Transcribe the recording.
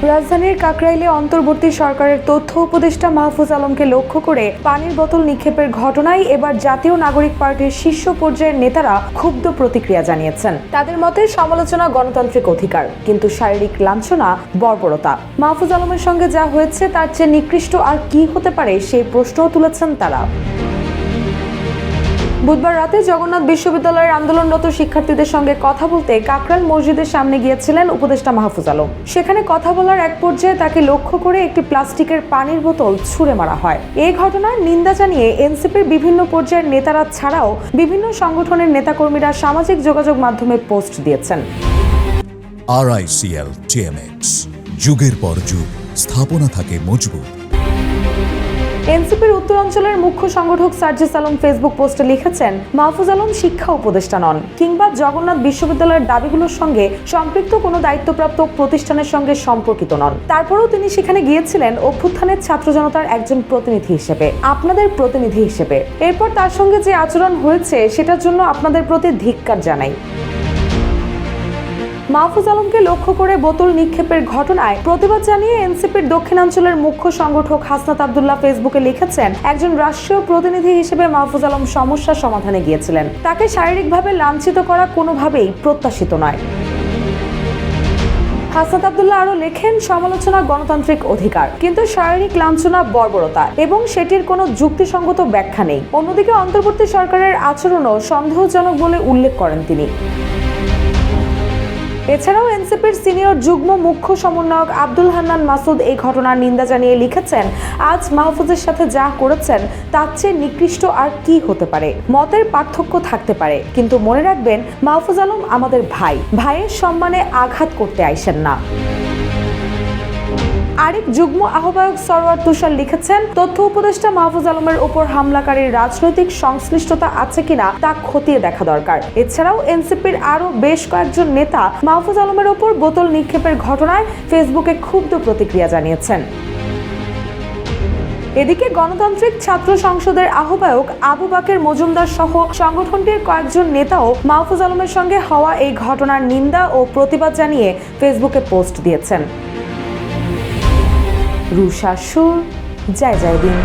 রাজধানীর কাকরাইলে অন্তর্বর্তী সরকারের তথ্য উপদেষ্টা মাহফুজ আলমকে লক্ষ্য করে পানির বোতল নিক্ষেপের ঘটনায় এবার জাতীয় নাগরিক পার্টির শীর্ষ পর্যায়ের নেতারা ক্ষুব্ধ প্রতিক্রিয়া জানিয়েছেন। তাদের মতে সমালোচনা গণতান্ত্রিক অধিকার, কিন্তু শারীরিক লাঞ্ছনা বর্বরতা। মাহফুজ আলমের সঙ্গে যা হয়েছে তার চেয়ে নিকৃষ্ট আর কি হতে পারে সেই প্রশ্নও তুলেছেন তারা। বুধবার রাতে জগন্নাথ বিশ্ববিদ্যালয়ের আন্দোলনরত শিক্ষার্থীদের সঙ্গে কথা বলতে কাকরাইল মসজিদের সামনে গিয়েছিলেন উপদেষ্টা মাহফুজ আলম। সেখানে কথা বলার এক পর্যায়ে তাকে লক্ষ্য করে একটি প্লাস্টিকের পানির বোতল ছুঁড়ে মারা হয়। এই ঘটনার নিন্দা জানিয়ে এনসিপির বিভিন্ন পর্যায়ের নেতারা ছাড়াও বিভিন্ন সংগঠনের নেতাকর্মীরা সামাজিক যোগাযোগ মাধ্যমে পোস্ট দিয়েছেন। RICL TMX, যুগের পর যুগ স্থাপনা থাকে মজবুত। এনসিপির উত্তরাঞ্চলের মুখ্য সংগঠক সার্জিস আলম ফেসবুক পোস্টে লিখেছেন, মাহফুজ আলম শিক্ষা উপদেষ্টা নন কিংবা জগন্নাথ বিশ্ববিদ্যালয়ের দাবিগুলোর সঙ্গে সম্পৃক্ত কোনো দায়িত্বপ্রাপ্ত প্রতিষ্ঠানের সঙ্গে সম্পর্কিত নন। তারপরেও তিনি সেখানে গিয়েছিলেন অভ্যুত্থানের ছাত্র জনতার একজন প্রতিনিধি হিসেবে, আপনাদের প্রতিনিধি হিসেবে। এরপর তার সঙ্গে যে আচরণ হয়েছে সেটার জন্য আপনাদের প্রতি ধিক্কার জানাই। মাহফুজ আলমকে লক্ষ্য করে বোতল নিক্ষেপের ঘটনায় প্রতিবাদ জানিয়ে এনসিপির দক্ষিণাঞ্চলের মুখ্য সংগঠক হাসনাত আব্দুল্লাহ ফেসবুকে লিখেছেন, একজন রাষ্ট্রীয় প্রতিনিধি হিসেবে মাহফুজ আলম সমস্যা সমাধানে গিয়েছিলেন। তাকে শারীরিকভাবে লাঞ্ছিত করা কোনোভাবেই প্রত্যাশিত নয়। হাসনাত আব্দুল্লাহ আরো লেখেন, সমালোচনা গণতান্ত্রিক অধিকার, কিন্তু শারীরিক লাঞ্ছনা বর্বরতা এবং সেটির কোনো যুক্তিসঙ্গত ব্যাখ্যা নেই। অন্যদিকে অন্তর্বর্তী সরকারের আচরণও সন্দেহজনক বলে উল্লেখ করেন তিনি। এছাড়াও এনসিপির সিনিয়র যুগ্ম মুখ্য সমন্বয়ক আব্দুল হান্নান মাসুদ এই ঘটনার নিন্দা জানিয়ে লিখেছেন, আজ মাহফুজের সাথে যা করেছেন তার চেয়ে নিকৃষ্ট আর কি হতে পারে। মতের পার্থক্য থাকতে পারে, কিন্তু মনে রাখবেন মাহফুজ আলম আমাদের ভাই, ভাইয়ের সম্মানে আঘাত করতে আইসেন না। আরেক যুগ্ম আহ্বায়ক সরওয়ার তুষার লিখেছেন, তথ্য উপদেষ্টা মাহফুজ আলমের উপর হামলাকারীর রাজনৈতিক সংশ্লিষ্টতা আছে কিনা তা খতিয়ে দেখা দরকার। এছাড়াও এনসিপির আরো বেশ কয়েকজন নেতা মাহফুজ আলমের উপর বোতল নিক্ষেপের ঘটনায় ফেসবুকে ক্ষুব্ধ প্রতিক্রিয়া জানিয়েছেন। এদিকে গণতান্ত্রিক ছাত্র সংসদের আহ্বায়ক আবু বাকের মজুমদার সহ সংগঠনটির কয়েকজন নেতাও মাহফুজ আলমের সঙ্গে হওয়া এই ঘটনার নিন্দা ও প্রতিবাদ জানিয়ে ফেসবুকে পোস্ট দিয়েছেন। রুশা সুর, জয় জয় দিন।